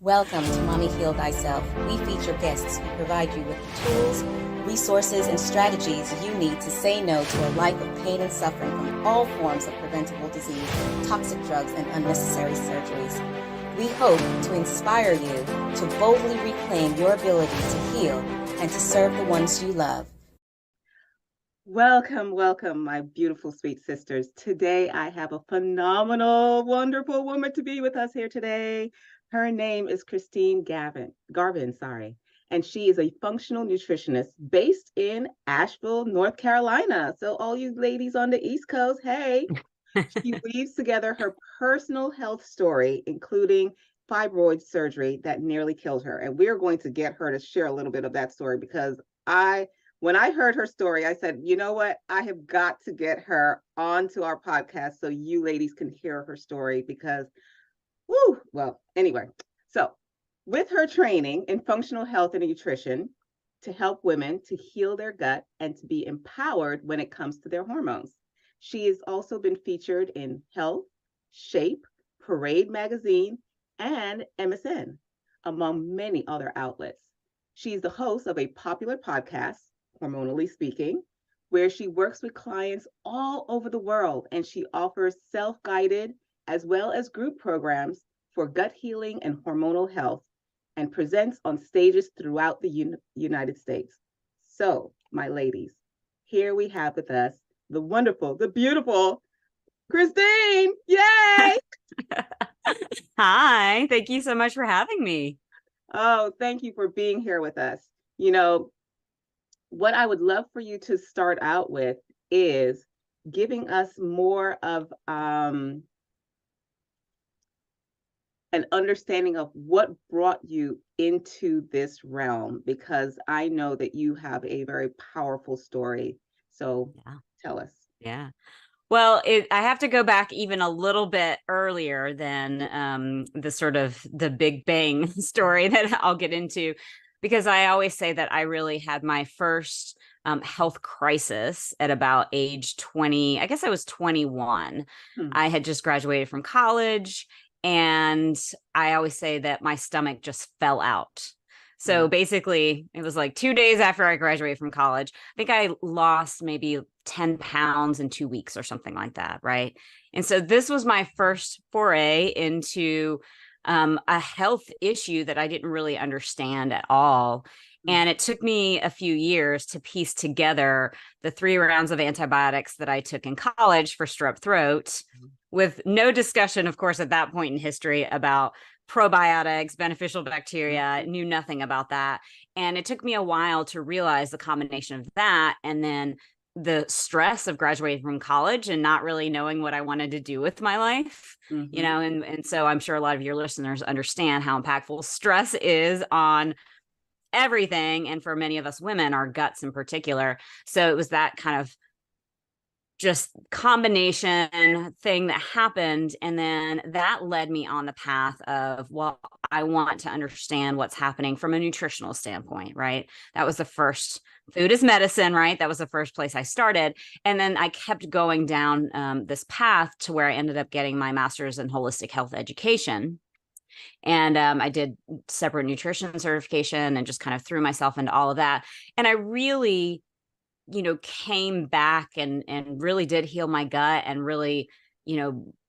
Welcome to Mommy Heal Thyself. We feature guests who provide you with the tools, resources, and strategies you need to say no to a life of pain and suffering from all forms of preventable disease, toxic drugs, and unnecessary surgeries. We hope to inspire you to boldly reclaim your ability to heal and to serve the ones you love. Welcome, welcome, my beautiful, sweet sisters. Today, I have a phenomenal, wonderful woman to be with us here today. Her name is Christine Garvin, and she is a functional nutritionist based in Asheville, North Carolina. So all you ladies on the East Coast, hey, she weaves together her personal health story, including fibroid surgery that nearly killed her. And we're going to get her to share a little bit of that story because when I heard her story, I said, you know what? I have got to get her onto our podcast so you ladies can hear her story because, anyway. So with her training in functional health and nutrition to help women to heal their gut and to be empowered when it comes to their hormones. She has also been featured in Health, Shape, Parade Magazine, and MSN, among many other outlets. She's the host of a popular podcast, Hormonally Speaking, where she works with clients all over the world, and she offers self-guided as well as group programs for gut healing and hormonal health, and presents on stages throughout the United States. So, my ladies, here we have with us the wonderful, the beautiful Christine. Yay! Hi, thank you so much for having me. Oh, thank you for being here with us. You know, what I would love for you to start out with is giving us more of an understanding of what brought you into this realm, because I know that you have a very powerful story. So Tell us. Yeah. Well, I have to go back even a little bit earlier than the Big Bang story that I'll get into, because I always say that I really had my first health crisis at about age 20. I guess I was 21. I had just graduated from college, and I always say that my stomach just fell out. So basically, it was like 2 days after I graduated from college. I think I lost maybe 10 pounds in 2 weeks or something like that, right? And so this was my first foray into a health issue that I didn't really understand at all. And it took me a few years to piece together the 3 rounds of antibiotics that I took in college for strep throat, with no discussion, of course, at that point in history about probiotics, beneficial bacteria. Knew nothing about that. And it took me a while to realize the combination of that and then the stress of graduating from college and not really knowing what I wanted to do with my life, you know, and so I'm sure a lot of your listeners understand how impactful stress is on everything. And for many of us women, our guts in particular. So it was that kind of just combination thing that happened. And then that led me on the path of, well, I want to understand what's happening from a nutritional standpoint, right? That was the first. Food is medicine, right? That was the first place I started. And then I kept going down this path to where I ended up getting my master's in holistic health education. And I did separate nutrition certification and just kind of threw myself into all of that. And I really, came back and really did heal my gut and really,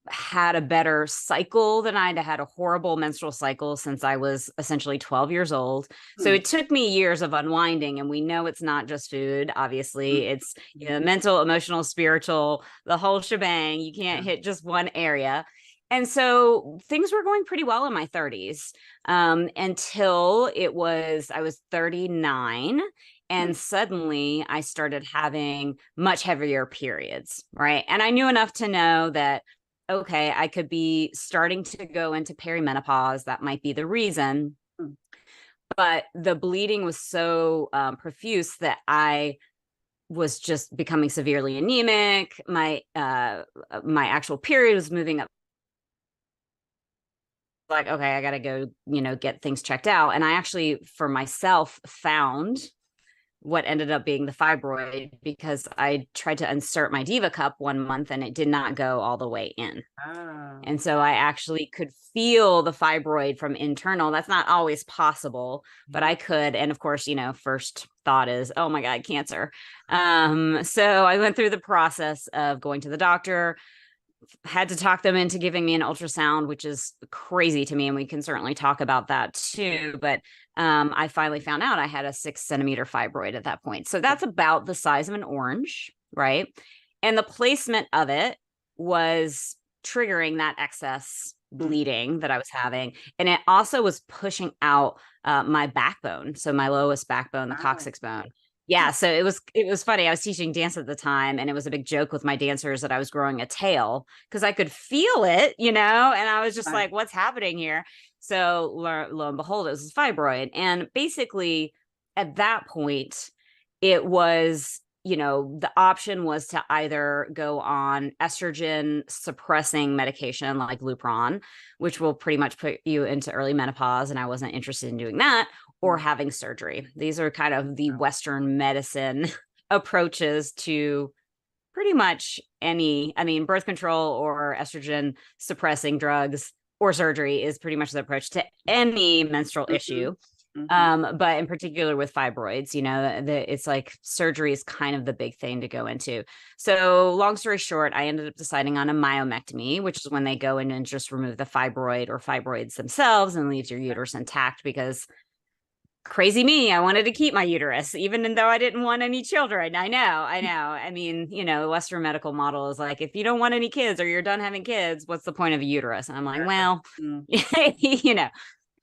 had a better cycle than I'd had a horrible menstrual cycle since I was essentially 12 years old. So it took me years of unwinding, and we know it's not just food. Obviously, it's, mental, emotional, spiritual, the whole shebang. You can't hit just one area. And so things were going pretty well in my 30s until I was 39. And suddenly I started having much heavier periods, right? And I knew enough to know that, okay, I could be starting to go into perimenopause. That might be the reason. But the bleeding was so profuse that I was just becoming severely anemic. My actual period was moving up. Like, okay, I got to go, get things checked out. And I actually, for myself, found what ended up being the fibroid, because I tried to insert my Diva cup one month and it did not go all the way in. Ah. And so I actually could feel the fibroid from internal. That's not always possible, but I could. And of course, first thought is, oh my God, cancer. So I went through the process of going to the doctor, had to talk them into giving me an ultrasound, which is crazy to me. And we can certainly talk about that too. But I finally found out I had a 6 centimeter fibroid at that point. So that's about the size of an orange, right? And the placement of it was triggering that excess bleeding that I was having. And it also was pushing out my backbone. So my lowest backbone, the coccyx bone. Yeah. So it was funny. I was teaching dance at the time, and it was a big joke with my dancers that I was growing a tail because I could feel it, and I was just like, what's happening here? So lo and behold, it was a fibroid. And basically at that point, it was, the option was to either go on estrogen suppressing medication like Lupron, which will pretty much put you into early menopause. And I wasn't interested in doing that, or having surgery. These are kind of the Western medicine approaches to pretty much birth control or estrogen suppressing drugs or surgery is pretty much the approach to any menstrual issue. But in particular with fibroids, it's like surgery is kind of the big thing to go into. So long story short, I ended up deciding on a myomectomy, which is when they go in and just remove the fibroid or fibroids themselves and leaves your uterus intact, because crazy me, I wanted to keep my uterus, even though I didn't want any children. I know. I mean, the Western medical model is like, if you don't want any kids or you're done having kids, what's the point of a uterus? And I'm like, well,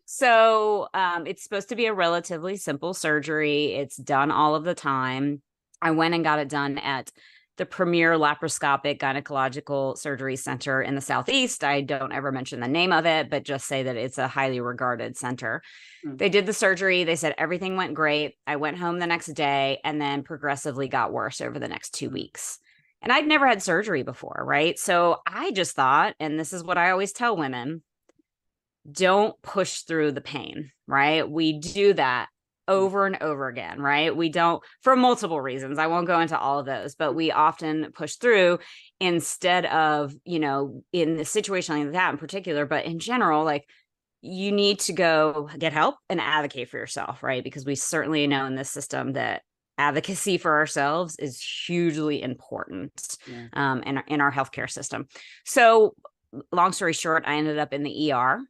So it's supposed to be a relatively simple surgery. It's done all of the time. I went and got it done at the premier laparoscopic gynecological surgery center in the Southeast. I don't ever mention the name of it, but just say that it's a highly regarded center. They did the surgery. They said everything went great. I went home the next day and then progressively got worse over the next 2 weeks. And I'd never had surgery before, right? So I just thought, and this is what I always tell women, don't push through the pain, right? We do that over and over again, right? We don't, for multiple reasons. I won't go into all of those, but we often push through instead of, in a situation like that in particular, but in general, like, you need to go get help and advocate for yourself, right? Because we certainly know in this system that advocacy for ourselves is hugely important in our healthcare system. So long story short, I ended up in the ER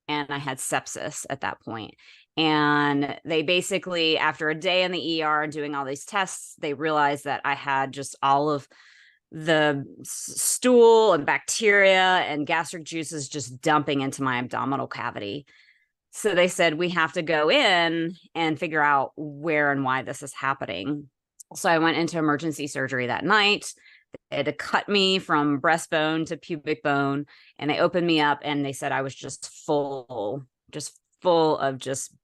and I had sepsis at that point. And they basically, after a day in the ER and doing all these tests, they realized that I had just all of the stool and bacteria and gastric juices just dumping into my abdominal cavity. So they said, we have to go in and figure out where and why this is happening. So I went into emergency surgery that night. They had to cut me from breastbone to pubic bone, and they opened me up and they said I was just full of just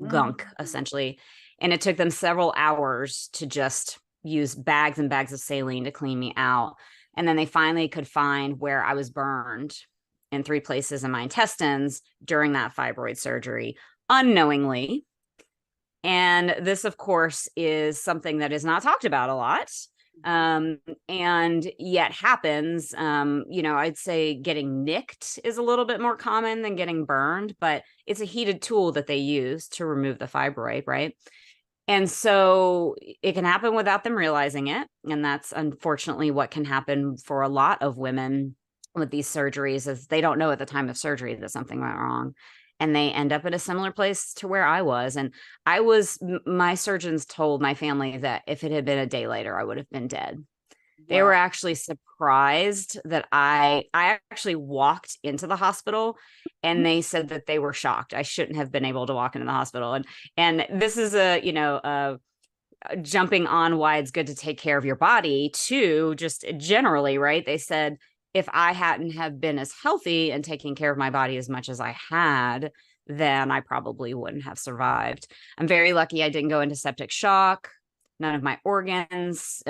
gunk, essentially. And it took them several hours to just use bags and bags of saline to clean me out. And then they finally could find where I was burned in 3 places in my intestines during that fibroid surgery, unknowingly. And this, of course, is something that is not talked about a lot. And yet happens. I'd say getting nicked is a little bit more common than getting burned, but it's a heated tool that they use to remove the fibroid, right? And so it can happen without them realizing it. And that's unfortunately what can happen for a lot of women with these surgeries, is they don't know at the time of surgery that something went wrong. And they end up in a similar place to where I was. And my surgeons told my family that if it had been a day later, I would have been dead. They were actually surprised that I actually walked into the hospital, and they said that they were shocked. I shouldn't have been able to walk into the hospital. And this is a jumping on why it's good to take care of your body too, just generally, right? They said, if I hadn't have been as healthy and taking care of my body as much as I had, then I probably wouldn't have survived. I'm very lucky I didn't go into septic shock. None of my organs,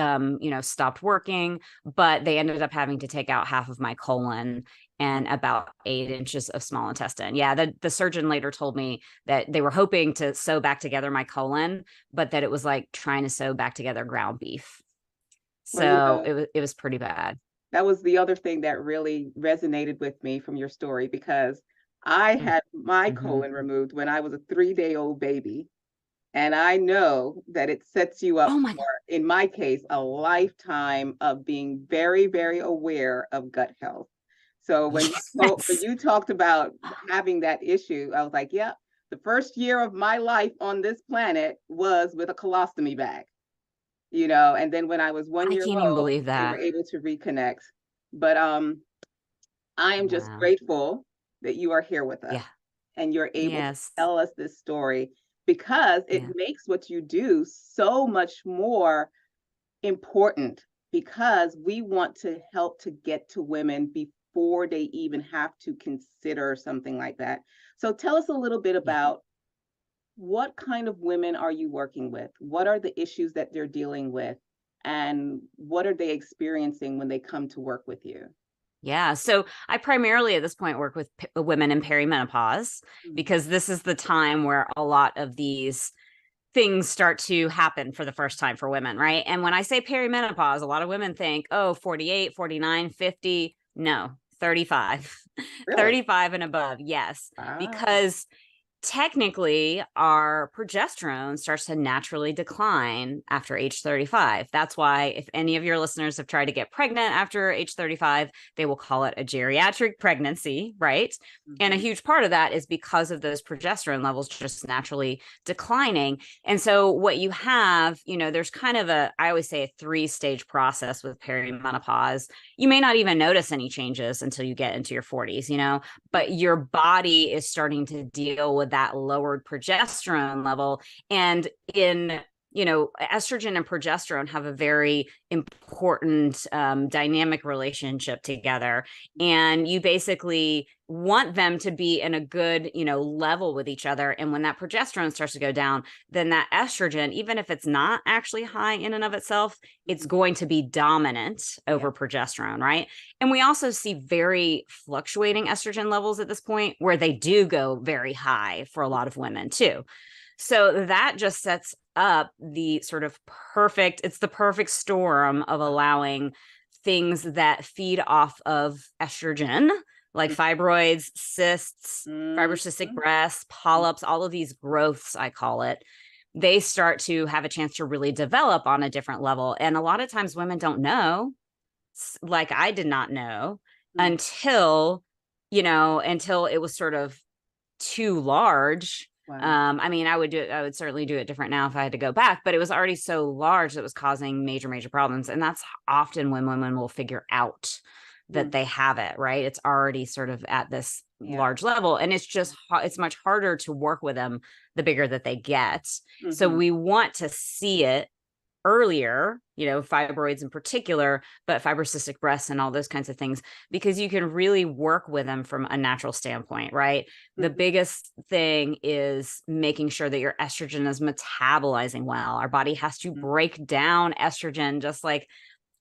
stopped working, but they ended up having to take out half of my colon. and about 8 inches of small intestine. Yeah, the surgeon later told me that they were hoping to sew back together my colon, but that it was like trying to sew back together ground beef. Well, you So know, it was pretty bad. that was the other thing that really resonated with me from your story, because I had my Mm-hmm. colon removed when I was a 3-day-old baby. And I know that it sets you up Oh my for, God. in my case, a lifetime of being very, very aware of gut health. So when Yes. you talked about having that issue, I was like, yeah, the first year of my life on this planet was with a colostomy bag, and then when I was one I year can't even old, believe we were that. able to reconnect. But I am just Wow. grateful that you are here with us Yeah. and you're able to Yes. tell us this story, because it Yeah. makes what you do so much more important, because we want to help to get to women before they even have to consider something like that. So tell us a little bit Yeah. about what kind of women are you working with? What are the issues that they're dealing with? And what are they experiencing when they come to work with you? Yeah. So I primarily at this point work with women in perimenopause, Mm. because this is the time where a lot of these things start to happen for the first time for women, right? And when I say perimenopause, a lot of women think, oh, 48, 49, 50. No, 35. Really? 35 and above. Yes. Ah. Because technically our progesterone starts to naturally decline after age 35. That's why if any of your listeners have tried to get pregnant after age 35, they will call it a geriatric pregnancy, right? And a Mhm. huge part of that is because of those progesterone levels just naturally declining. And so what you have, there's kind of I always say a 3-stage process with perimenopause. You may not even notice any changes until you get into your 40s, but your body is starting to deal with that lowered progesterone level. And estrogen and progesterone have a very important dynamic relationship together. And you basically want them to be in a good, level with each other. And when that progesterone starts to go down, then that estrogen, even if it's not actually high in and of itself, it's Mhm. going to be dominant Yeah. over progesterone, right? And we also see very fluctuating estrogen levels at this point where they do go very high for a lot of women too. So that just sets up the sort of it's the perfect storm of allowing things that feed off of estrogen, like fibroids, cysts, Mhm. fibrocystic breasts, polyps, all of these growths, I call it, they start to have a chance to really develop on a different level. And a lot of times women don't know, like I did not know Mhm. until it was sort of too large. Wow. I mean, I would certainly do it different now if I had to go back, but it was already so large that it was causing major problems. And that's often when women will figure out that Mm. they have it, right? It's already sort of at this Yeah. large level, and it's much harder to work with them the bigger that they get. So Mhm. we want to see it earlier, fibroids in particular, but fibrocystic breasts and all those kinds of things, because you can really work with them from a natural standpoint, right? The Mhm. biggest thing is making sure that your estrogen is metabolizing well. Our body has to Mhm. break down estrogen, just like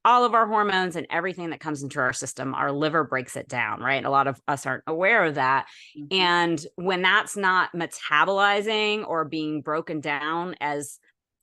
all of our hormones and everything that comes into our system. Our liver breaks it down, right? A lot of us aren't aware of that. Mhm. And when that's not metabolizing or being broken down as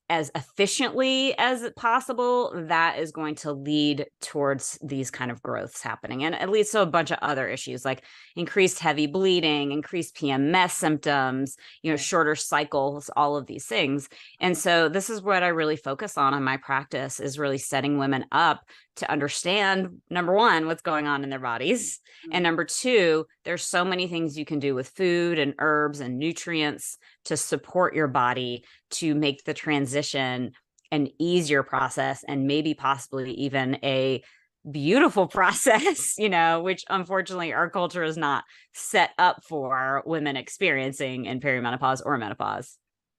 efficiently as possible, that is going to lead towards these kind of growths happening. And it leads to a bunch of other issues like increased heavy bleeding, increased PMS symptoms, Yeah. shorter cycles, all of these things. And so this is what I really focus on in my practice, is really setting women up to understand, number one, what's going on in their bodies. And Mhm. number two, there's so many things you can do with food and herbs and nutrients to support your body to make the transition an easier process, and maybe possibly even a beautiful process, which unfortunately our culture is not set up for women experiencing in perimenopause or menopause.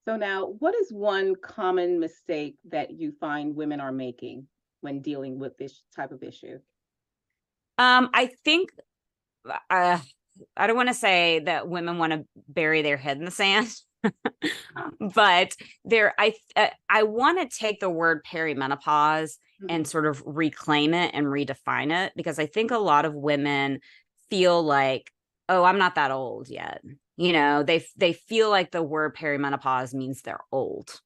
So now, what is one common mistake that you find women are making when dealing with this type of issue? I think uh, I don't want to say that women want to bury their head in the sand, Ah. but I want to take the word perimenopause and Mhm. sort of reclaim it and redefine it, because I think a lot of women feel like, oh, I'm not that old yet. You know, they feel like the word perimenopause means they're old.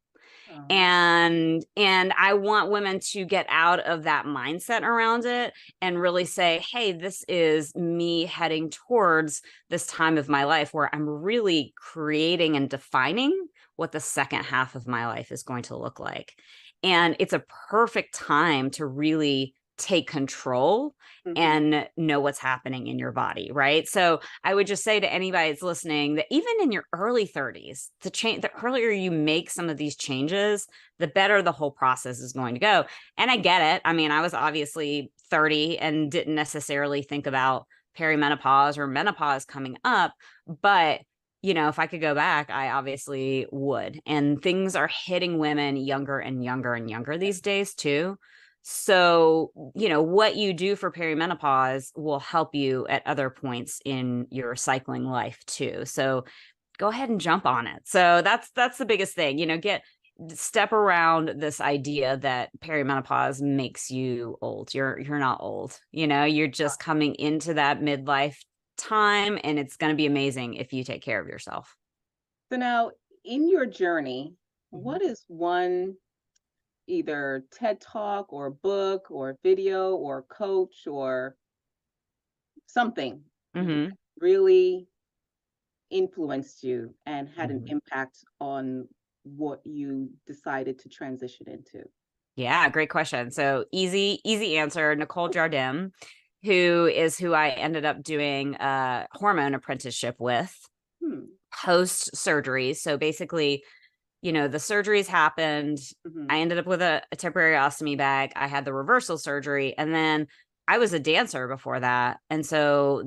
And I want women to get out of that mindset around it and really say, hey, this is me heading towards this time of my life where I'm really creating and defining what the second half of my life is going to look like. And it's a perfect time to really take control and know what's happening in your body, right? So I would just say to anybody that's listening that even in your early 30s, the earlier you make some of these changes, the better the whole process is going to go. And I get it. I mean, I was obviously 30 and didn't necessarily think about perimenopause or menopause coming up, but you know, if I could go back, I obviously would. And things are hitting women younger and younger and younger these days too. So, you know, what you do for perimenopause will help you at other points in your cycling life too. So go ahead and jump on it. So that's the biggest thing, you know, step around this idea that perimenopause makes you old. You're not old, you know, you're just coming into that midlife time, and it's going to be amazing if you take care of yourself. So now in your journey, what is one either TED Talk or book or video or coach or something that really influenced you and had an impact on what you decided to transition into? Yeah, great question. So easy answer. Nicole Jardim, who I ended up doing a hormone apprenticeship with post surgery. So basically, you know, the surgeries happened. I ended up with a temporary ostomy bag. I had the reversal surgery, and then I was a dancer before that. And so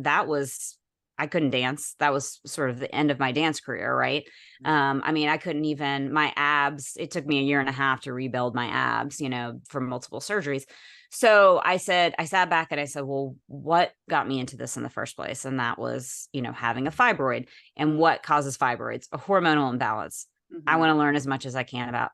I couldn't dance. That was sort of the end of my dance career, right? I mean, I couldn't even, my abs, it took me a year and a half to rebuild my abs, you know, from multiple surgeries. So I sat back and I said, well, what got me into this in the first place? And that was, you know, having a fibroid. And what causes fibroids? A hormonal imbalance. I want to learn as much as I can about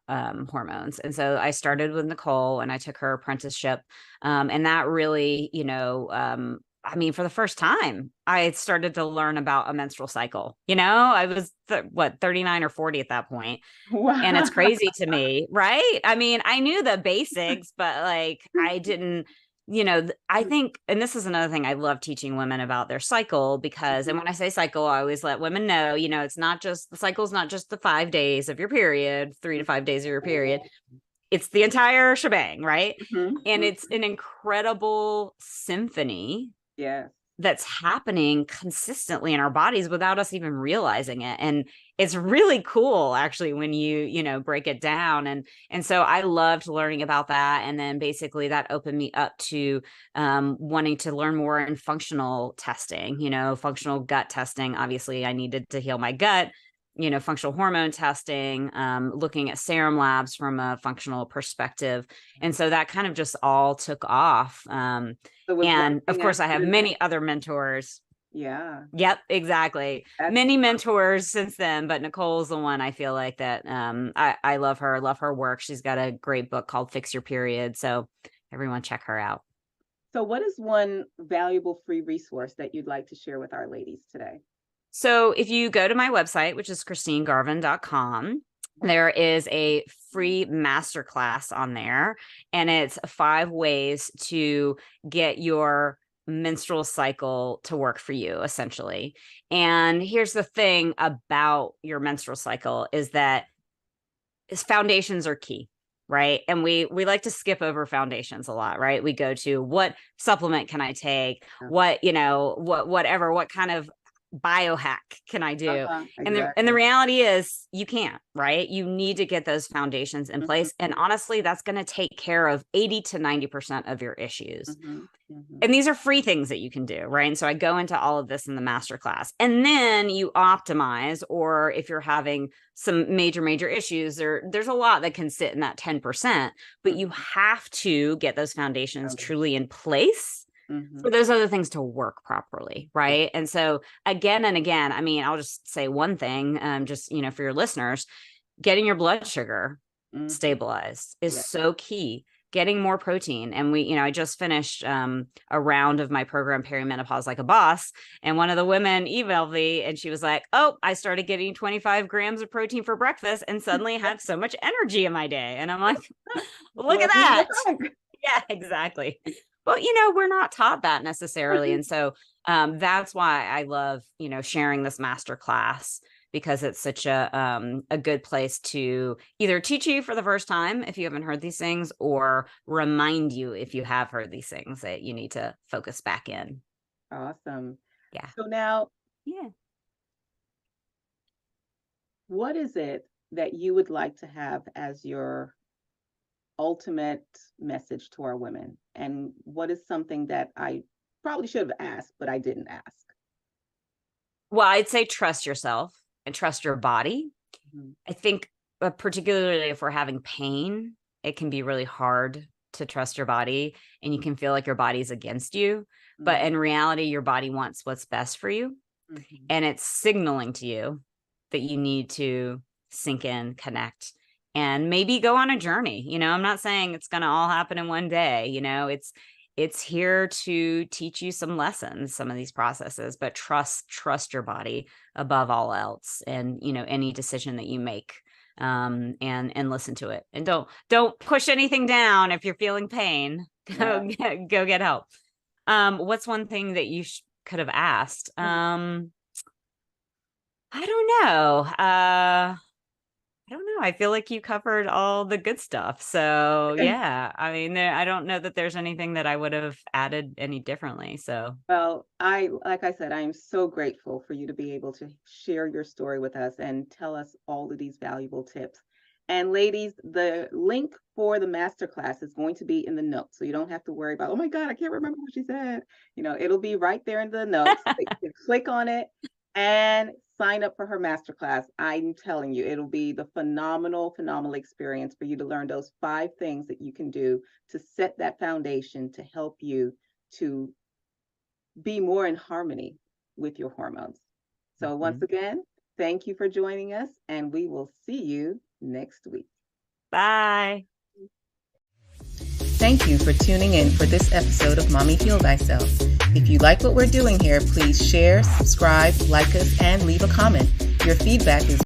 hormones. And so I started with Nicole and I took her apprenticeship. And that really, you know, I mean, for the first time, I started to learn about a menstrual cycle. You know, I was 39 or 40 at that point. Wow. And it's crazy to me, right? I mean, I knew the basics, but like I didn't, you know, I think, and this is another thing I love teaching women about their cycle because, and when I say cycle, I always let women know, you know, the cycle's not just the 5 days of your period, 3 to 5 days of your period. It's the entire shebang, right? And it's an incredible symphony that's happening consistently in our bodies without us even realizing it. And it's really cool actually when you know, break it down. And so I loved learning about that. And then basically that opened me up to wanting to learn more in functional testing, you know, functional gut testing. Obviously I needed to heal my gut, you know, functional hormone testing, looking at serum labs from a functional perspective. And so that kind of just all took off. And of course I have many other mentors. Yeah. Yep, exactly. Many mentors since then, but Nicole's the one I feel like that I love her work. She's got a great book called Fix Your Period. So everyone check her out. So what is one valuable free resource that you'd like to share with our ladies today? So if you go to my website, which is christinegarvin.com, there is a free masterclass on there, and it's 5 ways to get your menstrual cycle to work for you, essentially. And here's the thing about your menstrual cycle is that foundations are key. Right. And we like to skip over foundations a lot, right? We go to what supplement can I take? What, you know, whatever, what kind of biohack can I do? Exactly. And the reality is you can't, right? You need to get those foundations in place. And honestly, that's going to take care of 80 to 90% of your issues. And these are free things that you can do, right? And so I go into all of this in the masterclass. And then you optimize, or if you're having some major issues, there's a lot that can sit in that 10%, but you have to get those foundations truly in place for those other things to work properly, right? And so again and again, I mean, I'll just say one thing, just, you know, for your listeners, getting your blood sugar stabilized is so key. getting more protein. And I just finished a round of my program, Perimenopause Like a Boss. And one of the women emailed me and she was like, oh, I started getting 25 grams of protein for breakfast and suddenly had so much energy in my day. And I'm like, look at that. Yeah, exactly. But, we're not taught that necessarily. And so that's why I love, sharing this masterclass, because it's such a good place to either teach you for the first time if you haven't heard these things, or remind you if you have heard these things that you need to focus back in. Awesome. Yeah. So now, Yeah. what is it that you would like to have as your ultimate message to our women? And what is something that I probably should have asked, but I didn't ask? Well, I'd say trust yourself and trust your body. Mm-hmm. I think particularly if we're having pain, it can be really hard to trust your body, and you can feel like your body's against you. Mm-hmm. But in reality, your body wants what's best for you. Mm-hmm. And it's signaling to you that you need to sink in, connect, and maybe go on a journey. I'm not saying it's going to all happen in one day. It's here to teach you some lessons, some of these processes, but trust your body above all else. And, any decision that you make, and listen to it, and don't push anything down. If you're feeling pain, go get help. What's one thing that you could have asked? I don't know. I feel like you covered all the good stuff. So yeah, I mean, I don't know that there's anything that I would have added any differently. So, well, like I said, I am so grateful for you to be able to share your story with us and tell us all of these valuable tips. And ladies, the link for the masterclass is going to be in the notes. So you don't have to worry about, oh my God, I can't remember what she said. It'll be right there in the notes. You can click on it and sign up for her masterclass. I'm telling you, it'll be the phenomenal experience for you to learn those 5 things that you can do to set that foundation to help you to be more in harmony with your hormones. So once again, thank you for joining us, and we will see you next week. Bye. Thank you for tuning in for this episode of Mommy Heal Thyself. If you like what we're doing here, please share, subscribe, like us, and leave a comment. Your feedback is